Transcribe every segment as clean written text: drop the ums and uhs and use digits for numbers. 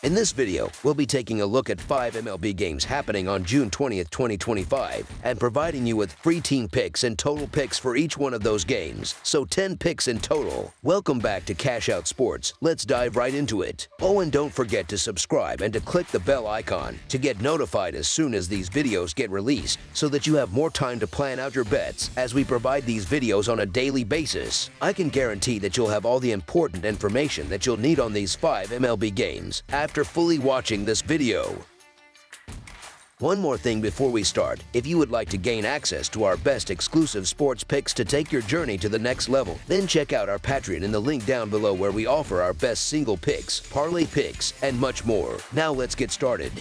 In this video, we'll be taking a look at 5 MLB games happening on June 20th, 2025, and providing you with free team picks and total picks for each one of those games, so 10 picks in total. Welcome back to Cash Out Sports. Let's dive right into it. Oh, and don't forget to subscribe and to click the bell icon to get notified as soon as these videos get released, so that you have more time to plan out your bets as we provide these videos on a daily basis. I can guarantee that you'll have all the important information that you'll need on these 5 MLB games after fully watching this video. One more thing before we start. If you would like to gain access to our best exclusive sports picks to take your journey to the next level, then check out our Patreon in the link down below, where we offer our best single picks, parlay picks, and much more. Now let's get started.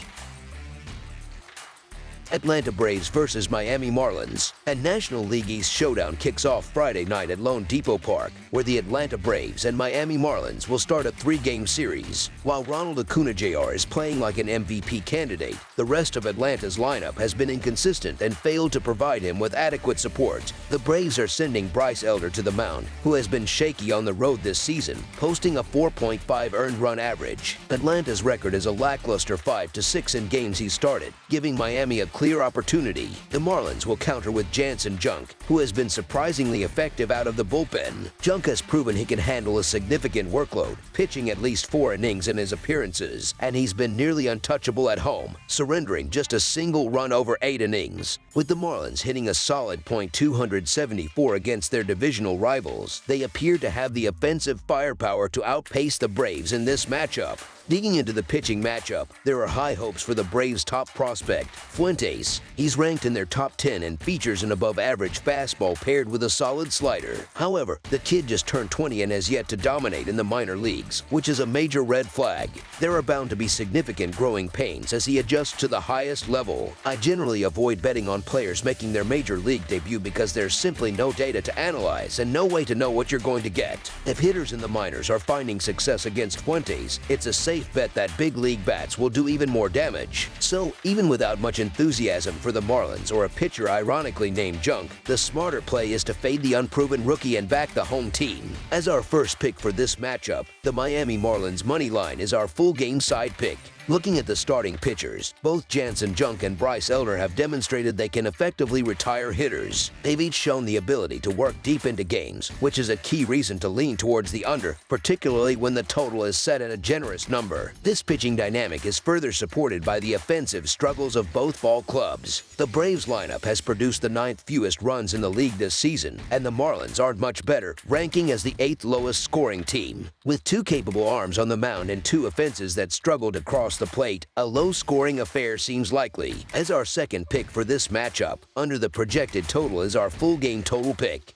Atlanta Braves versus Miami Marlins. A National League East showdown kicks off Friday night at Lone Depot Park, where the Atlanta Braves and Miami Marlins will start a 3-game series. While Ronald Acuna Jr. is playing like an MVP candidate, the rest of Atlanta's lineup has been inconsistent and failed to provide him with adequate support. The Braves are sending Bryce Elder to the mound, who has been shaky on the road this season, posting a 4.5 earned run average. Atlanta's record is a lackluster 5-6 in games he's started, giving Miami a clear opportunity. The Marlins will counter with Jansen Junk, who has been surprisingly effective out of the bullpen. Junk has proven he can handle a significant workload, pitching at least 4 innings in his appearances, and he's been nearly untouchable at home, surrendering just a single run over 8 innings. With the Marlins hitting a solid .274 against their divisional rivals, they appear to have the offensive firepower to outpace the Braves in this matchup. Digging into the pitching matchup, there are high hopes for the Braves' top prospect, Fuentes. He's ranked in their top 10 and features an above-average fastball paired with a solid slider. However, the kid just turned 20 and has yet to dominate in the minor leagues, which is a major red flag. There are bound to be significant growing pains as he adjusts to the highest level. I generally avoid betting on players making their major league debut because there's simply no data to analyze and no way to know what you're going to get. If hitters in the minors are finding success against Fuentes, it's a safe bet that big league bats will do even more damage. So, even without much enthusiasm for the Marlins or a pitcher ironically named Junk, the smarter play is to fade the unproven rookie and back the home team. As our first pick for this matchup, the Miami Marlins money line is our full game side pick. Looking at the starting pitchers, both Jansen Junk and Bryce Elder have demonstrated they can effectively retire hitters. They've each shown the ability to work deep into games, which is a key reason to lean towards the under, particularly when the total is set at a generous number. This pitching dynamic is further supported by the offensive struggles of both ball clubs. The Braves lineup has produced the 9th fewest runs in the league this season, and the Marlins aren't much better, ranking as the 8th lowest scoring team. With 2 capable arms on the mound and 2 offenses that struggle to cross the plate, a low-scoring affair seems likely. As our second pick for this matchup, under the projected total is our full game total pick.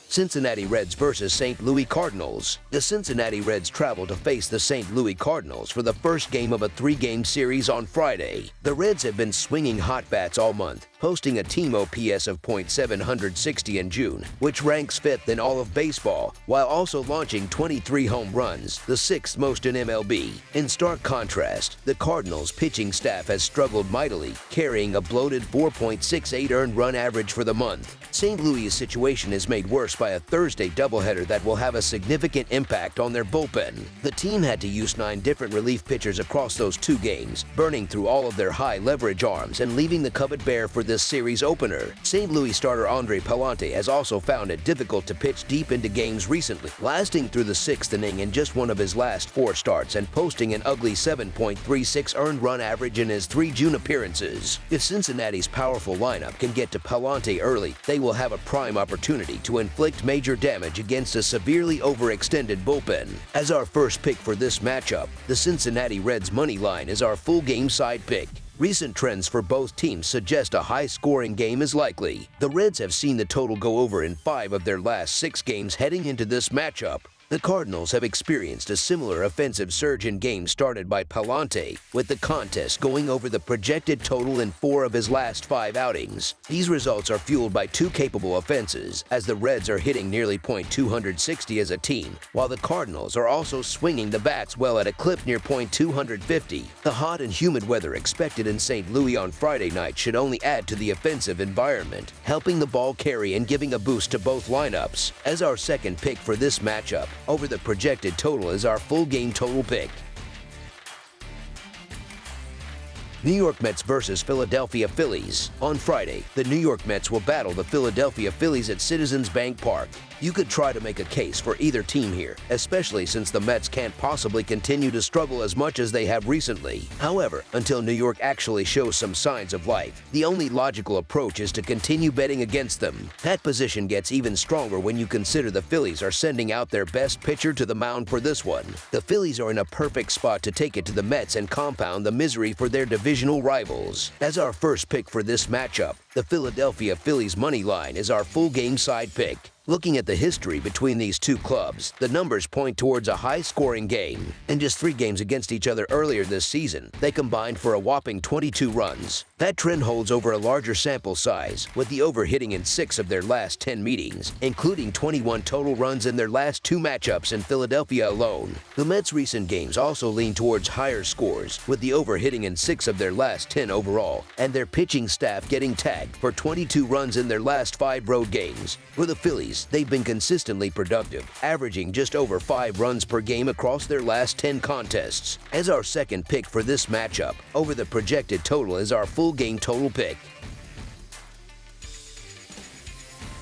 Cincinnati Reds versus St. Louis Cardinals. The Cincinnati Reds travel to face the St. Louis Cardinals for the first game of a 3-game series on Friday. The Reds have been swinging hot bats all month, posting a team OPS of .760 in June, which ranks 5th in all of baseball, while also launching 23 home runs, the 6th most in MLB. In stark contrast, the Cardinals' pitching staff has struggled mightily, carrying a bloated 4.68 earned run average for the month. St. Louis' situation is made worse by a Thursday doubleheader that will have a significant impact on their bullpen. The team had to use 9 different relief pitchers across those 2 games, burning through all of their high-leverage arms and leaving the cupboard bare for this series opener. St. Louis starter Andre Pallante has also found it difficult to pitch deep into games recently, lasting through the 6th inning in just one of his last 4 starts and posting an ugly 7.36 earned run average in his 3 June appearances. If Cincinnati's powerful lineup can get to Pallante early, they will have a prime opportunity to inflict major damage against a severely overextended bullpen. As our first pick for this matchup, the Cincinnati Reds money line is our full game side pick. Recent trends for both teams suggest a high-scoring game is likely. The Reds have seen the total go over in 5 of their last 6 games heading into this matchup. The Cardinals have experienced a similar offensive surge in games started by Pallante, with the contest going over the projected total in 4 of his last 5 outings. These results are fueled by 2 capable offenses, as the Reds are hitting nearly .260 as a team, while the Cardinals are also swinging the bats well at a clip near .250. The hot and humid weather expected in St. Louis on Friday night should only add to the offensive environment, helping the ball carry and giving a boost to both lineups. As our second pick for this matchup, Over the projected total is our full game total pick. New York Mets versus Philadelphia Phillies. On Friday, the New York Mets will battle the Philadelphia Phillies at Citizens Bank Park. You could try to make a case for either team here, especially since the Mets can't possibly continue to struggle as much as they have recently. However, until New York actually shows some signs of life, the only logical approach is to continue betting against them. That position gets even stronger when you consider the Phillies are sending out their best pitcher to the mound for this one. The Phillies are in a perfect spot to take it to the Mets and compound the misery for their divisional rivals. As our first pick for this matchup, the Philadelphia Phillies money line is our full game side pick. Looking at the history between these two clubs, the numbers point towards a high-scoring game. In just 3 games against each other earlier this season, they combined for a whopping 22 runs. That trend holds over a larger sample size, with the over hitting in 6 of their last 10 meetings, including 21 total runs in their last 2 matchups in Philadelphia alone. The Mets' recent games also lean towards higher scores, with the over hitting in 6 of their last 10 overall, and their pitching staff getting tagged for 22 runs in their last 5 road games. For the Phillies, they've been consistently productive, averaging just over 5 runs per game across their last 10 contests. As our second pick for this matchup, over the projected total is our full game total pick.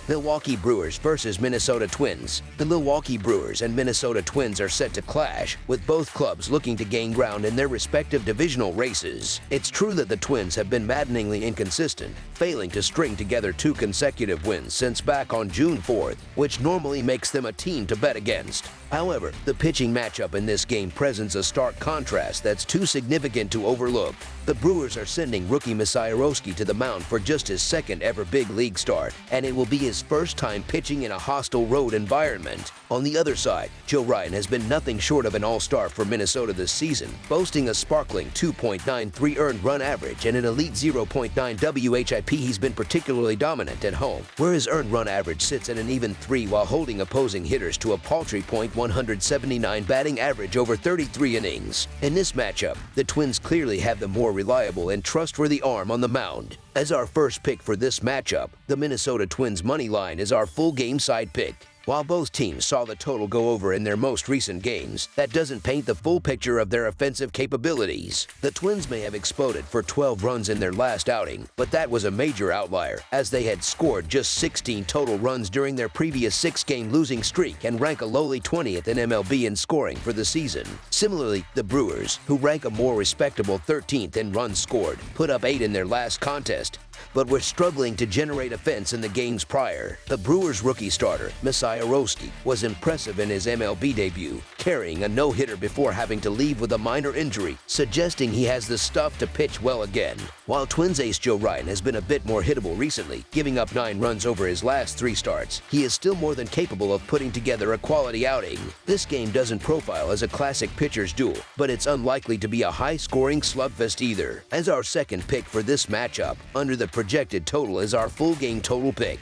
Milwaukee Brewers versus Minnesota Twins. The Milwaukee Brewers and Minnesota Twins are set to clash, with both clubs looking to gain ground in their respective divisional races. It's true that the Twins have been maddeningly inconsistent, failing to string together 2 consecutive wins since back on June 4th, which normally makes them a team to bet against. However, the pitching matchup in this game presents a stark contrast that's too significant to overlook. The Brewers are sending rookie Rockies to the mound for just his 2nd ever big league start, and it will be his first time pitching in a hostile road environment. On the other side, Joe Ryan has been nothing short of an all-star for Minnesota this season, boasting a sparkling 2.93 earned run average and an elite 0.9 WHIP. He's been particularly dominant at home, where his earned run average sits at an even 3 while holding opposing hitters to a paltry .179 batting average over 33 innings. In this matchup, the Twins clearly have the more reliable and trustworthy arm on the mound. As our first pick for this matchup, the Minnesota Twins money line is our full game side pick. While both teams saw the total go over in their most recent games, that doesn't paint the full picture of their offensive capabilities. The Twins may have exploded for 12 runs in their last outing, but that was a major outlier, as they had scored just 16 total runs during their previous 6-game losing streak and rank a lowly 20th in MLB in scoring for the season. Similarly, the Brewers, who rank a more respectable 13th in runs scored, put up 8 in their last contest, but were struggling to generate offense in the games prior. The Brewers' rookie starter, Rockies, was impressive in his MLB debut, carrying a no-hitter before having to leave with a minor injury, suggesting he has the stuff to pitch well again. While Twins ace Joe Ryan has been a bit more hittable recently, giving up 9 runs over his last 3 starts, he is still more than capable of putting together a quality outing. This game doesn't profile as a classic pitcher's duel, but it's unlikely to be a high-scoring slugfest either. As our second pick for this matchup, under the projected total is our full game total pick.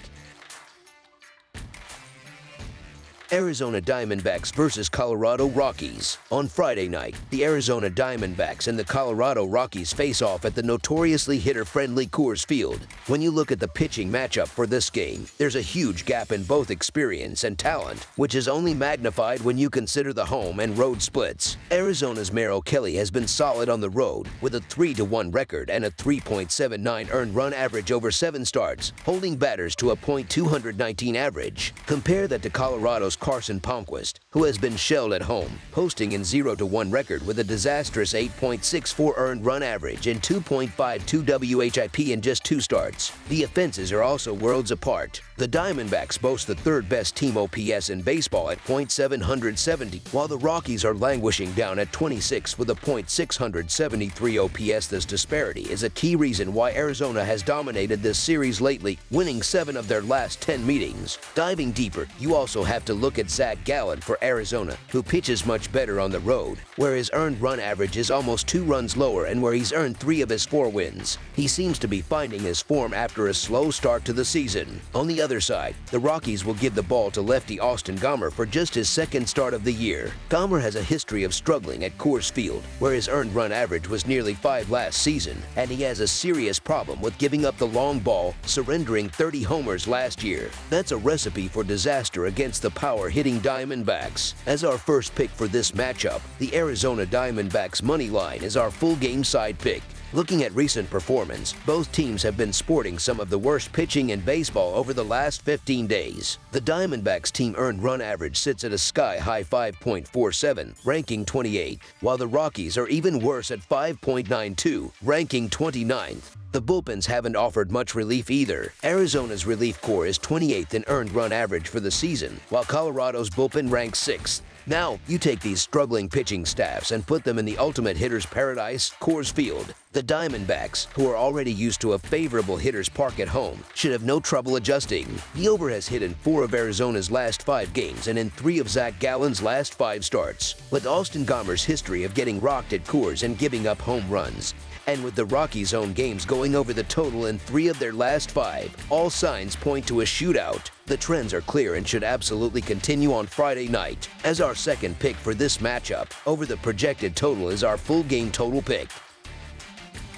Arizona Diamondbacks versus Colorado Rockies. On Friday night, the Arizona Diamondbacks and the Colorado Rockies face off at the notoriously hitter-friendly Coors Field. When you look at the pitching matchup for this game, there's a huge gap in both experience and talent, which is only magnified when you consider the home and road splits. Arizona's Merrill Kelly has been solid on the road, with a 3-1 record and a 3.79 earned run average over 7 starts, holding batters to a .219 average. Compare that to Colorado's Carson Palmquist, who has been shelled at home, posting in 0-1 record with a disastrous 8.64 earned run average and 2.52 WHIP in just 2 starts. The offenses are also worlds apart. The Diamondbacks boast the 3rd best team OPS in baseball at .770, while the Rockies are languishing down at 26 with a .673 OPS. This disparity is a key reason why Arizona has dominated this series lately, winning 7 of their last 10 meetings. Diving deeper, you also have to look at Zach Gallen for Arizona, who pitches much better on the road, where his earned run average is almost 2 runs lower and where he's earned 3 of his 4 wins. He seems to be finding his form after a slow start to the season. On the other side, the Rockies will give the ball to lefty Austin Gomber for just his second start of the year. Gomber has a history of struggling at Coors Field, where his earned run average was nearly 5 last season, and he has a serious problem with giving up the long ball, surrendering 30 homers last year. That's a recipe for disaster against the power-hitting Diamondbacks. As our first pick for this matchup, the Arizona Diamondbacks money line is our full game side pick. Looking at recent performance, both teams have been sporting some of the worst pitching in baseball over the last 15 days. The Diamondbacks team earned run average sits at a sky-high 5.47, ranking 28th, while the Rockies are even worse at 5.92, ranking 29th. The bullpens haven't offered much relief either. Arizona's relief corps is 28th in earned run average for the season, while Colorado's bullpen ranks 6th. Now, you take these struggling pitching staffs and put them in the ultimate hitter's paradise, Coors Field. The Diamondbacks, who are already used to a favorable hitter's park at home, should have no trouble adjusting. The over has hit in 4 of Arizona's last 5 games and in 3 of Zach Gallen's last 5 starts. With Austin Gomber's history of getting rocked at Coors and giving up home runs, and with the Rockies' own games going over the total in 3 of their last 5, all signs point to a shootout. The trends are clear and should absolutely continue on Friday night. As our second pick for this matchup, over the projected total is our full game total pick.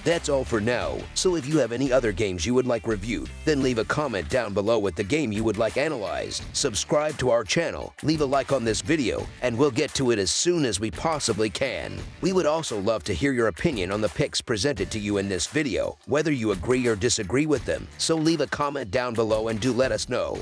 That's all for now, so if you have any other games you would like reviewed, then leave a comment down below with the game you would like analyzed. Subscribe to our channel, leave a like on this video, and we'll get to it as soon as we possibly can. We would also love to hear your opinion on the picks presented to you in this video, whether you agree or disagree with them, so leave a comment down below and do let us know.